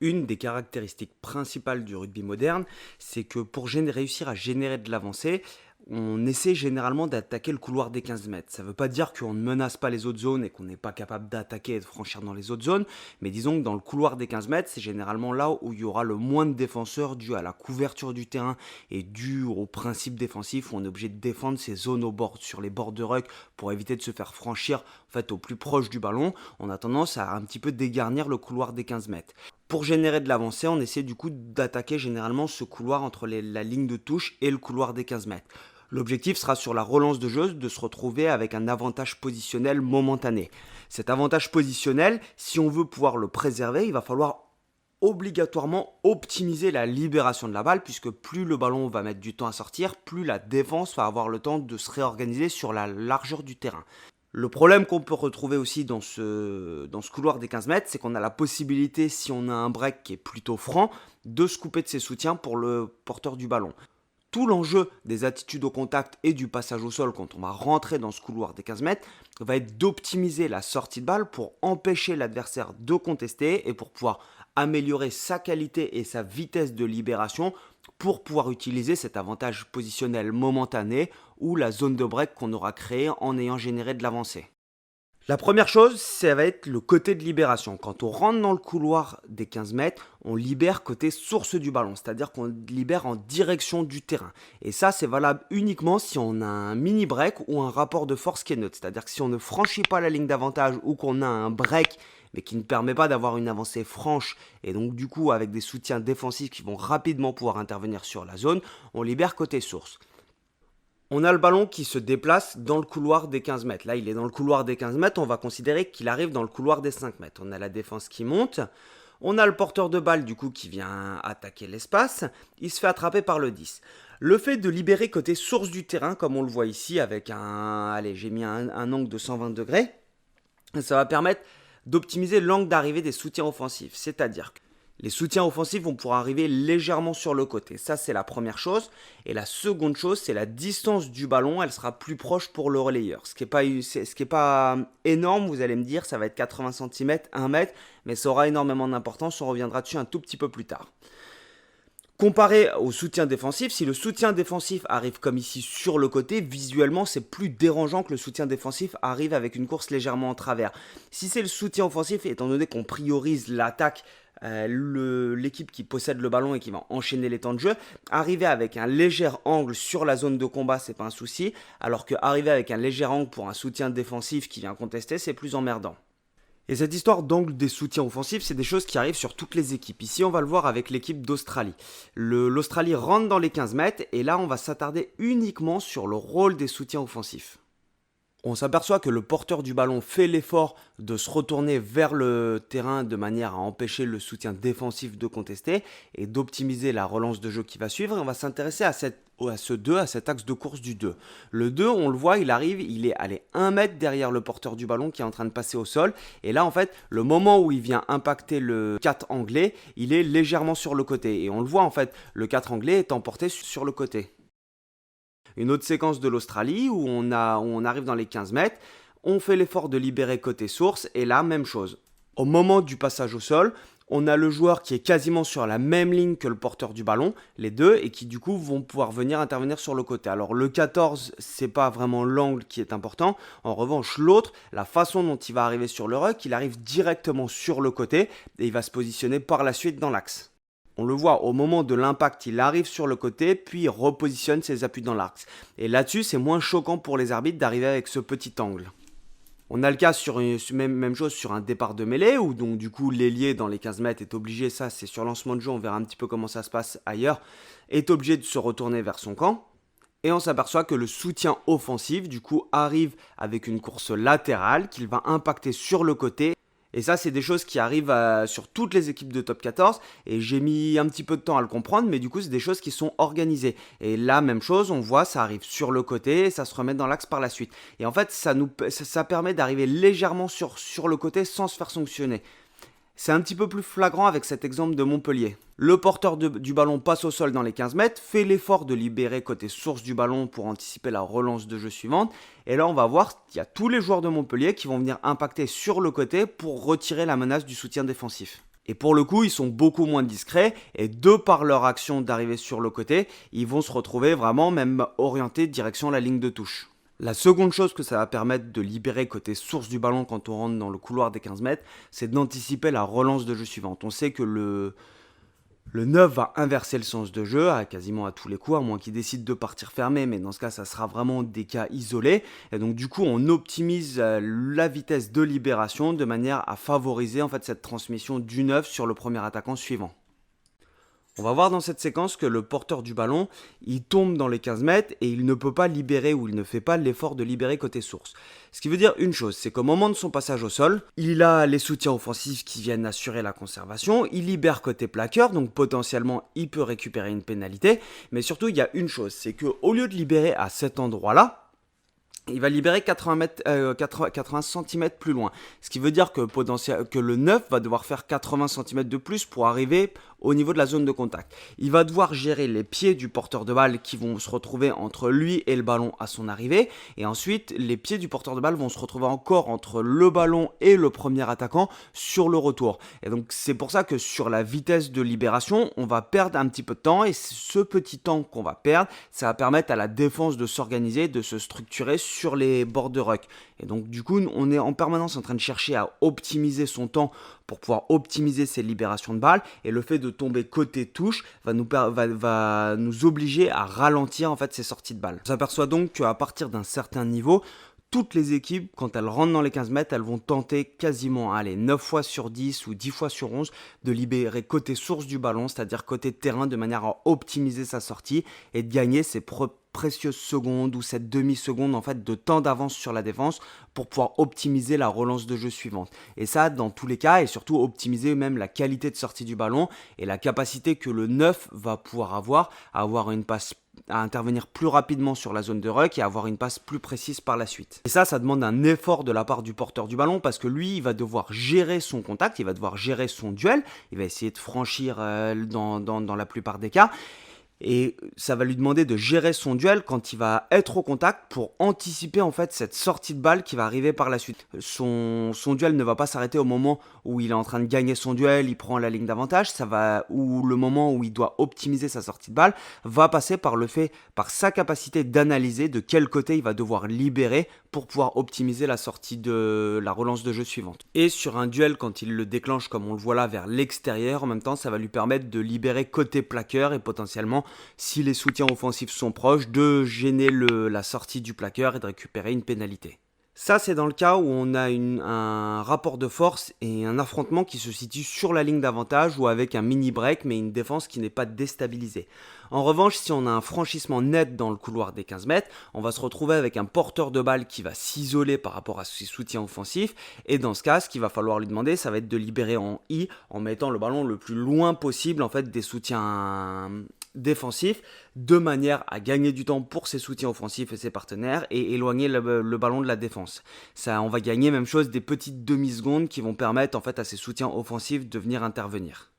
Une des caractéristiques principales du rugby moderne, c'est que pour réussir à générer de l'avancée, on essaie généralement d'attaquer le couloir des 15 mètres. Ça ne veut pas dire qu'on ne menace pas les autres zones et qu'on n'est pas capable d'attaquer et de franchir dans les autres zones, mais disons que dans le couloir des 15 mètres, c'est généralement là où il y aura le moins de défenseurs dû à la couverture du terrain et dû au principe défensif où on est obligé de défendre ces zones sur les bords de ruck pour éviter de se faire franchir en fait, au plus proche du ballon. On a tendance à un petit peu dégarnir le couloir des 15 mètres. Pour générer de l'avancée, on essaie du coup d'attaquer généralement ce couloir entre la ligne de touche et le couloir des 15 mètres. L'objectif sera sur la relance de jeu de se retrouver avec un avantage positionnel momentané. Cet avantage positionnel, si on veut pouvoir le préserver, il va falloir obligatoirement optimiser la libération de la balle puisque plus le ballon va mettre du temps à sortir, plus la défense va avoir le temps de se réorganiser sur la largeur du terrain. Le problème qu'on peut retrouver aussi dans ce couloir des 15 mètres, c'est qu'on a la possibilité, si on a un break qui est plutôt franc, de se couper de ses soutiens pour le porteur du ballon. Tout l'enjeu des attitudes au contact et du passage au sol quand on va rentrer dans ce couloir des 15 mètres va être d'optimiser la sortie de balle pour empêcher l'adversaire de contester et pour pouvoir améliorer sa qualité et sa vitesse de libération pour pouvoir utiliser cet avantage positionnel momentané ou la zone de break qu'on aura créée en ayant généré de l'avancée. La première chose, ça va être le côté de libération. Quand on rentre dans le couloir des 15 mètres, on libère côté source du ballon, c'est-à-dire qu'on libère en direction du terrain. Et ça, c'est valable uniquement si on a un mini break ou un rapport de force qui est neutre. C'est-à-dire que si on ne franchit pas la ligne d'avantage ou qu'on a un break mais qui ne permet pas d'avoir une avancée franche et donc du coup avec des soutiens défensifs qui vont rapidement pouvoir intervenir sur la zone, on libère côté source. On a le ballon qui se déplace dans le couloir des 15 mètres. Là, il est dans le couloir des 15 mètres. On va considérer qu'il arrive dans le couloir des 5 mètres. On a la défense qui monte. On a le porteur de balle, du coup, qui vient attaquer l'espace. Il se fait attraper par le 10. Le fait de libérer côté source du terrain, comme on le voit ici, avec j'ai mis un angle de 120 degrés, ça va permettre d'optimiser l'angle d'arrivée des soutiens offensifs. C'est-à-dire que les soutiens offensifs vont pouvoir arriver légèrement sur le côté. Ça, c'est la première chose. Et la seconde chose, c'est la distance du ballon. Elle sera plus proche pour le relayeur. Ce qui est pas énorme, vous allez me dire, ça va être 80 cm, 1 mètre. Mais ça aura énormément d'importance. On reviendra dessus un tout petit peu plus tard. Comparé au soutien défensif, si le soutien défensif arrive comme ici sur le côté, visuellement c'est plus dérangeant que le soutien défensif arrive avec une course légèrement en travers. Si c'est le soutien offensif, étant donné qu'on priorise l'attaque, l'équipe qui possède le ballon et qui va enchaîner les temps de jeu, arriver avec un léger angle sur la zone de combat, c'est pas un souci, alors que arriver avec un léger angle pour un soutien défensif qui vient contester, c'est plus emmerdant. Et cette histoire d'angle des soutiens offensifs, c'est des choses qui arrivent sur toutes les équipes. Ici, on va le voir avec l'équipe d'Australie. L'Australie rentre dans les 15 mètres et là, on va s'attarder uniquement sur le rôle des soutiens offensifs. On s'aperçoit que le porteur du ballon fait l'effort de se retourner vers le terrain de manière à empêcher le soutien défensif de contester et d'optimiser la relance de jeu qui va suivre. Et on va s'intéresser à cet axe de course du 2. Le 2, on le voit, il arrive, il est allé 1 mètre derrière le porteur du ballon qui est en train de passer au sol. Et là, en fait, le moment où il vient impacter le 4 anglais, il est légèrement sur le côté. Et on le voit, en fait, le 4 anglais est emporté sur le côté. Une autre séquence de l'Australie où on arrive dans les 15 mètres, on fait l'effort de libérer côté source et là, même chose. Au moment du passage au sol, on a le joueur qui est quasiment sur la même ligne que le porteur du ballon, les deux, et qui du coup vont pouvoir venir intervenir sur le côté. Alors le 14, c'est pas vraiment l'angle qui est important. En revanche, l'autre, la façon dont il va arriver sur le ruck, il arrive directement sur le côté et il va se positionner par la suite dans l'axe. On le voit au moment de l'impact, il arrive sur le côté, puis il repositionne ses appuis dans l'axe. Et là-dessus, c'est moins choquant pour les arbitres d'arriver avec ce petit angle. On a le cas sur même chose sur un départ de mêlée, où donc du coup l'ailier dans les 15 mètres est obligé, ça c'est sur lancement de jeu, on verra un petit peu comment ça se passe ailleurs, est obligé de se retourner vers son camp. Et on s'aperçoit que le soutien offensif, du coup, arrive avec une course latérale qu'il va impacter sur le côté. Et ça, c'est des choses qui arrivent sur toutes les équipes de top 14. Et j'ai mis un petit peu de temps à le comprendre, mais du coup, c'est des choses qui sont organisées. Et là, même chose, on voit, ça arrive sur le côté et ça se remet dans l'axe par la suite. Et en fait, ça permet d'arriver légèrement sur le côté sans se faire sanctionner. C'est un petit peu plus flagrant avec cet exemple de Montpellier. Le porteur du ballon passe au sol dans les 15 mètres, fait l'effort de libérer côté source du ballon pour anticiper la relance de jeu suivante. Et là, on va voir qu'il y a tous les joueurs de Montpellier qui vont venir impacter sur le côté pour retirer la menace du soutien défensif. Et pour le coup, ils sont beaucoup moins discrets et de par leur action d'arriver sur le côté, ils vont se retrouver vraiment même orientés direction la ligne de touche. La seconde chose que ça va permettre de libérer côté source du ballon quand on rentre dans le couloir des 15 mètres, c'est d'anticiper la relance de jeu suivante. On sait que le 9 va inverser le sens de jeu quasiment à tous les coups, à moins qu'il décide de partir fermé, mais dans ce cas, ça sera vraiment des cas isolés. Et donc du coup, on optimise la vitesse de libération de manière à favoriser en fait cette transmission du 9 sur le premier attaquant suivant. On va voir dans cette séquence que le porteur du ballon, il tombe dans les 15 mètres et il ne peut pas libérer ou il ne fait pas l'effort de libérer côté source. Ce qui veut dire une chose, c'est qu'au moment de son passage au sol, il a les soutiens offensifs qui viennent assurer la conservation, il libère côté plaqueur, donc potentiellement il peut récupérer une pénalité, mais surtout il y a une chose, c'est qu'au lieu de libérer à cet endroit-là, il va libérer 80 cm plus loin. Ce qui veut dire que le 9 va devoir faire 80 cm de plus pour arriver au niveau de la zone de contact. Il va devoir gérer les pieds du porteur de balle qui vont se retrouver entre lui et le ballon à son arrivée. Et ensuite, les pieds du porteur de balle vont se retrouver encore entre le ballon et le premier attaquant sur le retour. Et donc, c'est pour ça que sur la vitesse de libération, on va perdre un petit peu de temps. Et ce petit temps qu'on va perdre, ça va permettre à la défense de s'organiser, de se structurer sur les bords de ruck. Et donc, du coup, on est en permanence en train de chercher à optimiser son temps pour pouvoir optimiser ses libérations de balles, et le fait de tomber côté touche va nous obliger à ralentir en fait ses sorties de balles. On s'aperçoit donc qu'à partir d'un certain niveau, toutes les équipes, quand elles rentrent dans les 15 mètres, elles vont tenter quasiment 9 fois sur 10 ou 10 fois sur 11 de libérer côté source du ballon, c'est-à-dire côté terrain, de manière à optimiser sa sortie et de gagner ses précieuses secondes ou cette demi-seconde en fait de temps d'avance sur la défense pour pouvoir optimiser la relance de jeu suivante. Et ça dans tous les cas, et surtout optimiser même la qualité de sortie du ballon et la capacité que le 9 va pouvoir avoir à avoir une passe, à intervenir plus rapidement sur la zone de ruck et avoir une passe plus précise par la suite. Et ça demande un effort de la part du porteur du ballon parce que lui, il va devoir gérer son contact, il va devoir gérer son duel, il va essayer de franchir dans la plupart des cas. Et ça va lui demander de gérer son duel quand il va être au contact pour anticiper en fait cette sortie de balle qui va arriver par la suite. Son duel ne va pas s'arrêter au moment où il est en train de gagner son duel, il prend la ligne d'avantage, ou le moment où il doit optimiser sa sortie de balle va passer par sa capacité d'analyser de quel côté il va devoir libérer pour pouvoir optimiser la sortie de la relance de jeu suivante. Et sur un duel, quand il le déclenche comme on le voit là vers l'extérieur, en même temps ça va lui permettre de libérer côté plaqueur et potentiellement, si les soutiens offensifs sont proches, de gêner la sortie du plaqueur et de récupérer une pénalité. Ça, c'est dans le cas où on a un rapport de force et un affrontement qui se situe sur la ligne d'avantage ou avec un mini break, mais une défense qui n'est pas déstabilisée. En revanche, si on a un franchissement net dans le couloir des 15 mètres, on va se retrouver avec un porteur de balle qui va s'isoler par rapport à ses soutiens offensifs. Et dans ce cas, ce qu'il va falloir lui demander, ça va être de libérer en I en mettant le ballon le plus loin possible en fait des soutiens défensifs, de manière à gagner du temps pour ses soutiens offensifs et ses partenaires et éloigner le ballon de la défense. Ça, on va gagner même chose des petites demi-secondes qui vont permettre en fait à ses soutiens offensifs de venir intervenir.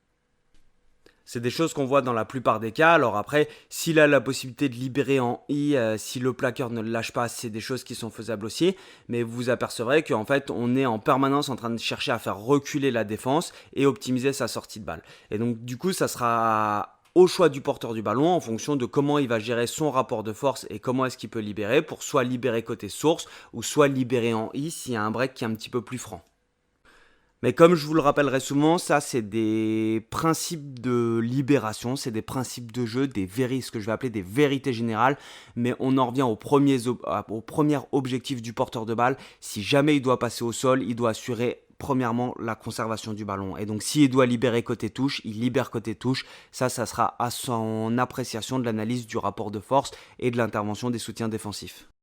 C'est des choses qu'on voit dans la plupart des cas. Alors après, s'il a la possibilité de libérer en I, si le plaqueur ne le lâche pas, c'est des choses qui sont faisables aussi. Mais vous vous apercevrez qu'en fait, on est en permanence en train de chercher à faire reculer la défense et optimiser sa sortie de balle. Et donc du coup, ça sera au choix du porteur du ballon en fonction de comment il va gérer son rapport de force et comment est-ce qu'il peut libérer pour soit libérer côté source ou soit libérer en I s'il y a un break qui est un petit peu plus franc. Mais comme je vous le rappellerai souvent, ça c'est des principes de libération, c'est des principes de jeu, ce que je vais appeler des vérités générales, mais on en revient au premier objectif du porteur de balle. Si jamais il doit passer au sol, il doit assurer premièrement la conservation du ballon. Et donc s'il doit libérer côté touche, il libère côté touche. Ça sera à son appréciation de l'analyse du rapport de force et de l'intervention des soutiens défensifs.